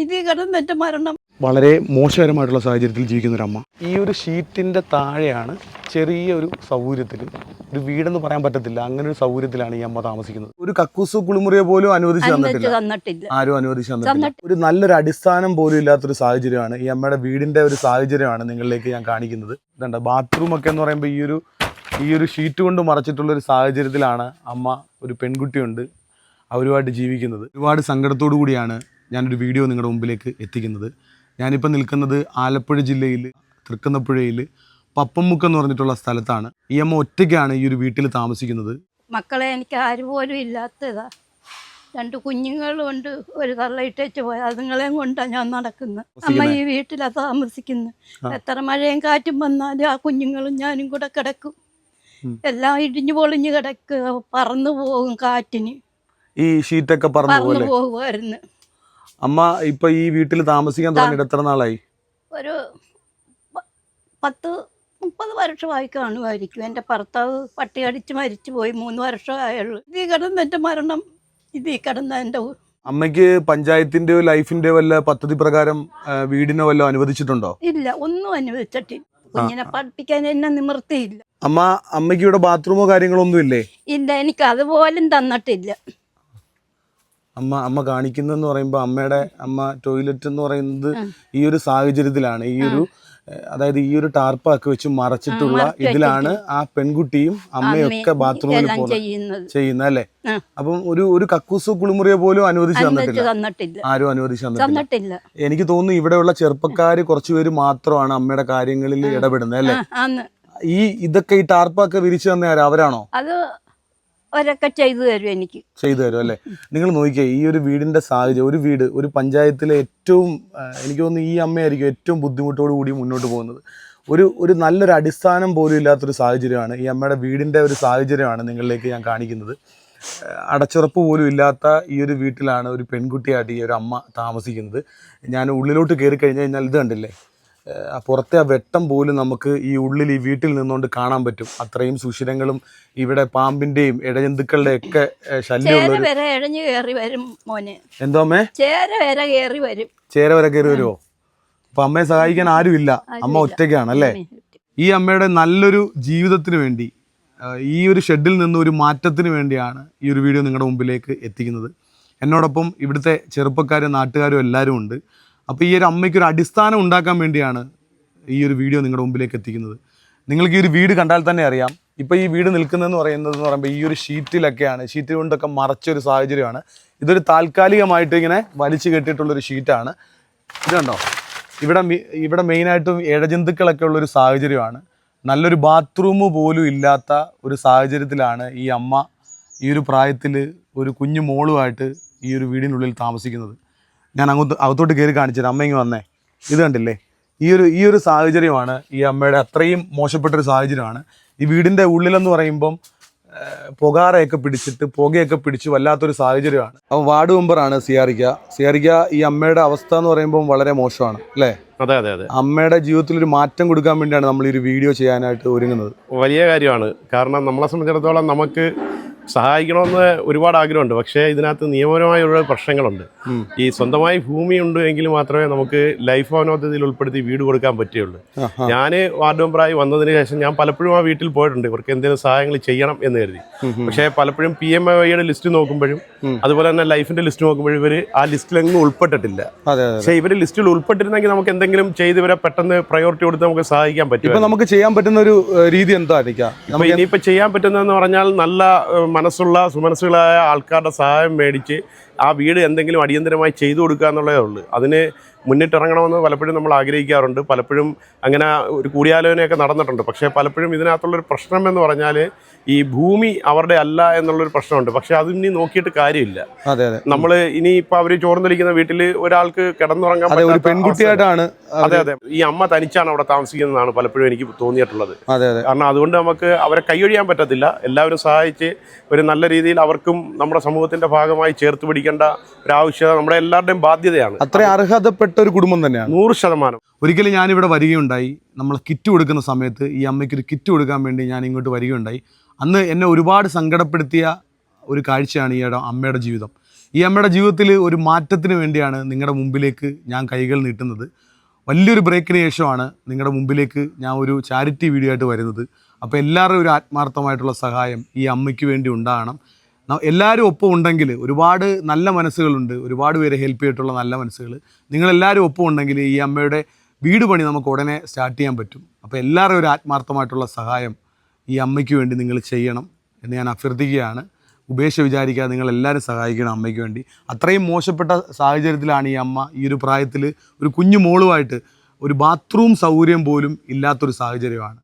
ഇത് കിടന്നിട്ട് മരണം. വളരെ മോശകരമായിട്ടുള്ള സാഹചര്യത്തിൽ ജീവിക്കുന്ന ഒരു അമ്മ. ഈ ഒരു ഷീറ്റിൻ്റെ താഴെയാണ് ചെറിയ ഒരു സൗകര്യത്തിൽ, ഒരു വീടെന്ന് പറയാൻ പറ്റത്തില്ല, അങ്ങനെ ഒരു സൗകര്യത്തിലാണ് ഈ അമ്മ താമസിക്കുന്നത്. ഒരു കക്കൂസ് കുളിമുറിയെ പോലും അനുവദിച്ച് തന്നിട്ടില്ല, ആരും അനുവദിച്ച് തന്നിട്ടില്ല. ഒരു നല്ലൊരു അടിസ്ഥാനം പോലും ഇല്ലാത്തൊരു സാഹചര്യമാണ് ഈ അമ്മയുടെ വീടിൻ്റെ ഒരു സാഹചര്യമാണ് നിങ്ങളിലേക്ക് ഞാൻ കാണിക്കുന്നത്. ഇതുണ്ട് ബാത്റൂമൊക്കെ എന്ന് പറയുമ്പോൾ ഈ ഒരു ഷീറ്റ് കൊണ്ട് മറച്ചിട്ടുള്ളൊരു സാഹചര്യത്തിലാണ് അമ്മ, ഒരു പെൺകുട്ടിയുണ്ട്, അവരുമായിട്ട് ജീവിക്കുന്നത്. ഒരുപാട് സങ്കടത്തോടു കൂടിയാണ് ഞാനൊരു വീഡിയോ നിങ്ങളുടെ മുമ്പിലേക്ക് എത്തിക്കുന്നത്. ഞാനിപ്പോൾ നിൽക്കുന്നത് ആലപ്പുഴ ജില്ലയിൽ തൃക്കുന്നപ്പുഴയിൽ പപ്പമുക്ക് എന്ന് പറഞ്ഞിട്ടുള്ള സ്ഥലത്താണ്. ഈ അമ്മ ഒറ്റയ്ക്കാണ് ഈ ഒരു വീട്ടിൽ താമസിക്കുന്നത്. മക്കളെ എനിക്ക് ആരും പോലും ഇല്ലാത്തതാ. 2 കുഞ്ഞുങ്ങളുണ്ട്, ഒരു തള്ളയിട്ടേച്ച് പോയ അതുങ്ങളെയും കൊണ്ടാണ് ഞാൻ നടക്കുന്നത്. അമ്മ ഈ വീട്ടിലാണ് താമസിക്കുന്നത്. എത്ര മഴയും കാറ്റും വന്നാലും ആ കുഞ്ഞുങ്ങളും ഞാനും കൂടെ കിടക്കും. എല്ലാം ഇടിഞ്ഞു പൊളിഞ്ഞു കിടക്കുക, പറന്നു പോകും കാറ്റിന്. ഈ ഷീറ്റൊക്കെ പറന്നു പോകുമായിരുന്നു. അമ്മ ഇപ്പൊ ഈ വീട്ടിൽ താമസിക്കാൻ തുടങ്ങിയിട്ട് എത്ര നാളായി? ഒരു 10-30 വർഷമായി കാണുമായിരിക്കും. എൻ്റെ ഭർത്താവ് പട്ടി അടിച്ച് മരിച്ചു പോയി 3 വർഷമായുള്ളൂ. ഇതിൽ കിടന്ന് എൻ്റെ മരണം, ഇതിൽ കിടന്ന എൻ്റെ. അമ്മയ്ക്ക് പഞ്ചായത്തിന്റെയോ ലൈഫിന്റെയോ വല്ല പദ്ധതി പ്രകാരം വീടിനോ വല്ല അനുവദിച്ചിട്ടുണ്ടോ? ഇല്ല, ഒന്നും അനുവദിച്ചിട്ടില്ല. കുഞ്ഞിനെ പഠിപ്പിക്കാൻ എന്നെ നിവൃത്തിയില്ല. അമ്മയ്ക്ക് ഇവിടെ ബാത്റൂമോ കാര്യങ്ങളോ ഒന്നും ഇല്ലേ? ഇല്ല, എനിക്ക് അതുപോലും തന്നിട്ടില്ല. അമ്മ കാണിക്കുന്നതെന്ന് പറയുമ്പോൾ അമ്മ ടോയ്ലറ്റ് എന്ന് പറയുന്നത് ഈ ഒരു സാഹചര്യത്തിലാണ്, അതായത് ഈ ഒരു ടാർപ്പാക്കി വെച്ച് മറച്ചിട്ടുള്ള ഇതിലാണ് ആ പെൺകുട്ടിയും അമ്മയും ഒക്കെ ബാത്റൂമിൽ ചെയ്യുന്നത് അല്ലേ? അപ്പം ഒരു കക്കൂസ് കുളിമുറിയെ പോലും അനുവദിച്ച് തന്നിട്ടില്ല, ആരും അനുവദിച്ച് തന്നിട്ടില്ല. എനിക്ക് തോന്നുന്നു ഇവിടെയുള്ള ചെറുപ്പക്കാര് കുറച്ചുപേര് മാത്രമാണ് അമ്മയുടെ കാര്യങ്ങളിൽ ഇടപെടുന്നത് അല്ലേ? ഇതൊക്കെ ഈ ടാർപ്പൊക്കെ വിരിച്ചു തന്നെ അവരാണോ? അത് അവരൊക്കെ ചെയ്തു തരും, എനിക്ക് ചെയ്തു തരും അല്ലേ? നിങ്ങൾ നോക്കിയേ, ഈ ഒരു വീടിന്റെ സാഹചര്യം, ഒരു പഞ്ചായത്തിലെ ഏറ്റവും, എനിക്ക് തോന്നുന്നു ഈ അമ്മയായിരിക്കും ഏറ്റവും ബുദ്ധിമുട്ടോടു കൂടി മുന്നോട്ട് പോകുന്നത്. ഒരു നല്ലൊരു അടിസ്ഥാനം പോലും ഇല്ലാത്തൊരു സാഹചര്യമാണ് ഈ അമ്മയുടെ വീടിന്റെ ഒരു സാഹചര്യമാണ് നിങ്ങളിലേക്ക് ഞാൻ കാണിക്കുന്നത്. അടച്ചുറപ്പ് പോലും ഇല്ലാത്ത ഈ ഒരു വീട്ടിലാണ് ഒരു പെൺകുട്ടിയായിട്ട് ഈ ഒരു അമ്മ താമസിക്കുന്നത്. ഞാൻ ഉള്ളിലോട്ട് കയറി കഴിഞ്ഞു കഴിഞ്ഞാൽ ഇത് കണ്ടില്ലേ, പുറത്തെ ആ വെട്ടം പോലും നമുക്ക് ഈ ഉള്ളിൽ ഈ വീട്ടിൽ നിന്നുകൊണ്ട് കാണാൻ പറ്റും. അത്രയും സുഷിരങ്ങളും ഇവിടെ പാമ്പിന്റെയും ഇഴജന്തുക്കളുടെ ഒക്കെ ശല്യമുള്ള. എന്തോ അമ്മേ? ചേര വരെ കയറി വരുമോ? അപ്പൊ അമ്മയെ സഹായിക്കാൻ ആരുമില്ല, അമ്മ ഒറ്റയ്ക്കാണ് അല്ലേ? ഈ അമ്മയുടെ നല്ലൊരു ജീവിതത്തിന് വേണ്ടി, ഈ ഒരു ഷെഡിൽ നിന്ന് ഒരു മാറ്റത്തിന് വേണ്ടിയാണ് ഈ ഒരു വീഡിയോ നിങ്ങളുടെ മുമ്പിലേക്ക് എത്തിക്കുന്നത്. എന്നോടൊപ്പം ഇവിടുത്തെ ചെറുപ്പക്കാരും നാട്ടുകാരും എല്ലാവരും ഉണ്ട്. അപ്പോൾ ഈ ഒരു അമ്മയ്ക്കൊരു അടിസ്ഥാനം ഉണ്ടാക്കാൻ വേണ്ടിയാണ് ഈ ഒരു വീഡിയോ നിങ്ങളുടെ മുമ്പിലേക്ക് എത്തിക്കുന്നത്. നിങ്ങൾക്ക് ഈ ഒരു വീട് കണ്ടാൽ തന്നെ അറിയാം. ഇപ്പോൾ ഈ വീട് നിൽക്കുന്നതെന്ന് പറയുമ്പോൾ ഈ ഒരു ഷീറ്റ് കൊണ്ടൊക്കെ മറച്ചൊരു സാഹചര്യമാണ്. ഇതൊരു താൽക്കാലികമായിട്ട് ഇങ്ങനെ വലിച്ചു കെട്ടിയിട്ടുള്ളൊരു ഷീറ്റാണ്. ഇത് കണ്ടോ, ഇവിടെ മെയിനായിട്ടും ഇഴജന്തുക്കളൊക്കെ ഉള്ളൊരു സാഹചര്യമാണ്. നല്ലൊരു ബാത്റൂം പോലും ഇല്ലാത്ത ഒരു സാഹചര്യത്തിലാണ് ഈ അമ്മ ഈ ഒരു പ്രായത്തിൽ ഒരു കുഞ്ഞു മോളുമായിട്ട് ഈ ഒരു വീടിനുള്ളിൽ താമസിക്കുന്നത്. ഞാൻ അകത്തോട്ട് കയറി കാണിച്ചത്, അമ്മ ഇങ്ങ് വന്നേ. ഇത് കണ്ടില്ലേ, ഈ ഒരു സാഹചര്യമാണ് ഈ അമ്മയുടെ. അത്രയും മോശപ്പെട്ടൊരു സാഹചര്യമാണ് ഈ വീടിൻ്റെ ഉള്ളിലെന്ന് പറയുമ്പം. പുകയൊക്കെ പിടിച്ച് വല്ലാത്തൊരു സാഹചര്യമാണ്. അപ്പോൾ വാർഡ് മെമ്പറാണ് സിയാറിക്ക. ഈ അമ്മയുടെ അവസ്ഥ എന്ന് പറയുമ്പോൾ വളരെ മോശമാണ് അല്ലേ? അതെ. അമ്മയുടെ ജീവിതത്തിൽ ഒരു മാറ്റം കൊടുക്കാൻ വേണ്ടിയാണ് നമ്മൾ ഈ ഒരു വീഡിയോ ചെയ്യാനായിട്ട് ഒരുങ്ങുന്നത്. വലിയ കാര്യമാണ്. കാരണം നമ്മളെ സംബന്ധിച്ചിടത്തോളം നമുക്ക് സഹായിക്കണമെന്ന് ഒരുപാട് ആഗ്രഹമുണ്ട്. പക്ഷേ ഇതിനകത്ത് നിയമപരമായ ഒരുപാട് പ്രശ്നങ്ങളുണ്ട്. ഈ സ്വന്തമായി ഭൂമി ഉണ്ട് എങ്കിൽ മാത്രമേ നമുക്ക് ലൈഫ് ഭവനത്തിൽ ഉൾപ്പെടുത്തി വീട് കൊടുക്കാൻ പറ്റുകയുള്ളൂ. ഞാൻ വാർഡ് മെമ്പറായി വന്നതിന് ശേഷം ഞാൻ പലപ്പോഴും ആ വീട്ടിൽ പോയിട്ടുണ്ട്, ഇവർക്ക് എന്തെങ്കിലും സഹായങ്ങൾ ചെയ്യണം എന്ന് കരുതി. പക്ഷേ പലപ്പോഴും PMAYയുടെ ലിസ്റ്റ് നോക്കുമ്പോഴും അതുപോലെ തന്നെ ലൈഫിന്റെ ലിസ്റ്റ് നോക്കുമ്പോഴും ഇവർ ആ ലിസ്റ്റിലെങ്ങും ഉൾപ്പെട്ടിട്ടില്ല. പക്ഷേ ഇവർ ലിസ്റ്റിൽ ഉൾപ്പെട്ടിരുന്നെങ്കിൽ നമുക്ക് എന്തെങ്കിലും ചെയ്ത് ഇവരെ പെട്ടെന്ന് പ്രയോറിറ്റി കൊടുത്ത് നമുക്ക് സഹായിക്കാൻ പറ്റും. നമുക്ക് ചെയ്യാൻ പറ്റുന്ന ഒരു രീതി എന്തായിരിക്കാം? ഇനിയിപ്പോൾ ചെയ്യാൻ പറ്റുന്നതെന്ന് പറഞ്ഞാൽ നല്ല മനസ്സുള്ള സുമനസ്സുകളായ ആൾക്കാരുടെ സഹായം മേടിച്ച് ആ വീട് എന്തെങ്കിലും അടിയന്തരമായി ചെയ്തു കൊടുക്കുക എന്നുള്ളതേ ഉള്ളൂ. അതിന് മുന്നിട്ടിറങ്ങണമെന്ന് പലപ്പോഴും നമ്മൾ ആഗ്രഹിക്കാറുണ്ട്. പലപ്പോഴും അങ്ങനെ ഒരു കൂടിയാലോചനയൊക്കെ നടന്നിട്ടുണ്ട്. പക്ഷേ പലപ്പോഴും ഇതിനകത്തുള്ളൊരു പ്രശ്നം എന്ന് പറഞ്ഞാൽ ഈ ഭൂമി അവരുടെ അല്ല എന്നുള്ളൊരു പ്രശ്നമുണ്ട്. പക്ഷെ അതിനി നോക്കിയിട്ട് കാര്യമില്ല. നമ്മൾ ഇനിയിപ്പോൾ അവർ ചോർന്നൊലിക്കുന്ന വീട്ടിൽ ഒരാൾക്ക് കിടന്നുറങ്ങാൻ പറ്റുന്ന പെൺകുട്ടിയായിട്ടാണ്. അതെ. ഈ അമ്മ തനിച്ചാണ് അവിടെ താമസിക്കുന്നതാണ് പലപ്പോഴും എനിക്ക് തോന്നിയിട്ടുള്ളത്. കാരണം അതുകൊണ്ട് നമുക്ക് അവരെ കൈയൊഴിയാൻ പറ്റത്തില്ല. എല്ലാവരും സഹായിച്ച് ഒരു നല്ല രീതിയിൽ അവർക്കും നമ്മുടെ സമൂഹത്തിന്റെ ഭാഗമായി ചേർത്ത് പിടിക്കേണ്ട ഒരു ആവശ്യകത നമ്മുടെ എല്ലാവരുടെയും ബാധ്യതയാണ്. അത്ര അർഹതപ്പെട്ട ഒരു കുടുംബം തന്നെയാണ്, 100%. ഒരിക്കലും ഞാനിവിടെ വരികയുണ്ടായി. നമ്മൾ കിറ്റ് കൊടുക്കുന്ന സമയത്ത് ഈ അമ്മയ്ക്കൊരു കിറ്റ് കൊടുക്കാൻ വേണ്ടി ഞാൻ ഇങ്ങോട്ട് വരികയുണ്ടായി. അന്ന് എന്നെ ഒരുപാട് സങ്കടപ്പെടുത്തിയ ഒരു കാഴ്ചയാണ് ഈ അമ്മയുടെ ജീവിതം. ഈ അമ്മയുടെ ജീവിതത്തിൽ ഒരു മാറ്റത്തിന് വേണ്ടിയാണ് നിങ്ങളുടെ മുമ്പിലേക്ക് ഞാൻ കൈകൾ നീട്ടുന്നത്. വലിയൊരു ബ്രേക്കിന് ശേഷമാണ് നിങ്ങളുടെ മുമ്പിലേക്ക് ഞാൻ ഒരു ചാരിറ്റി വീഡിയോ ആയിട്ട് വരുന്നത്. അപ്പോൾ എല്ലാവരും ഒരു ആത്മാർത്ഥമായിട്ടുള്ള സഹായം ഈ അമ്മയ്ക്ക് വേണ്ടി ഉണ്ടാകണം. എല്ലാവരും ഒപ്പം ഉണ്ടെങ്കിൽ ഒരുപാട് നല്ല മനസ്സുകളുണ്ട്, ഒരുപാട് പേരെ ഹെൽപ്പ് ചെയ്തിട്ടുള്ള നല്ല മനസ്സുകൾ. നിങ്ങളെല്ലാവരും ഒപ്പം ഉണ്ടെങ്കിൽ ഈ അമ്മയുടെ വീട് പണി നമുക്ക് ഉടനെ സ്റ്റാർട്ട് ചെയ്യാൻ പറ്റും. അപ്പോൾ എല്ലാവരും ഒരു ആത്മാർത്ഥമായിട്ടുള്ള സഹായം ഈ അമ്മയ്ക്ക് വേണ്ടി നിങ്ങൾ ചെയ്യണം എന്ന് ഞാൻ അഭ്യർത്ഥിക്കുകയാണ്. ഉപേക്ഷ വിചാരിക്കാതെ നിങ്ങളെല്ലാവരും സഹായിക്കണം അമ്മയ്ക്ക് വേണ്ടി. അത്രയും മോശപ്പെട്ട സാഹചര്യത്തിലാണ് ഈ അമ്മ ഈ ഒരു പ്രായത്തിൽ ഒരു കുഞ്ഞു മോളുമായിട്ട് ഒരു ബാത്റൂം സൗകര്യം പോലും ഇല്ലാത്തൊരു സാഹചര്യമാണ്.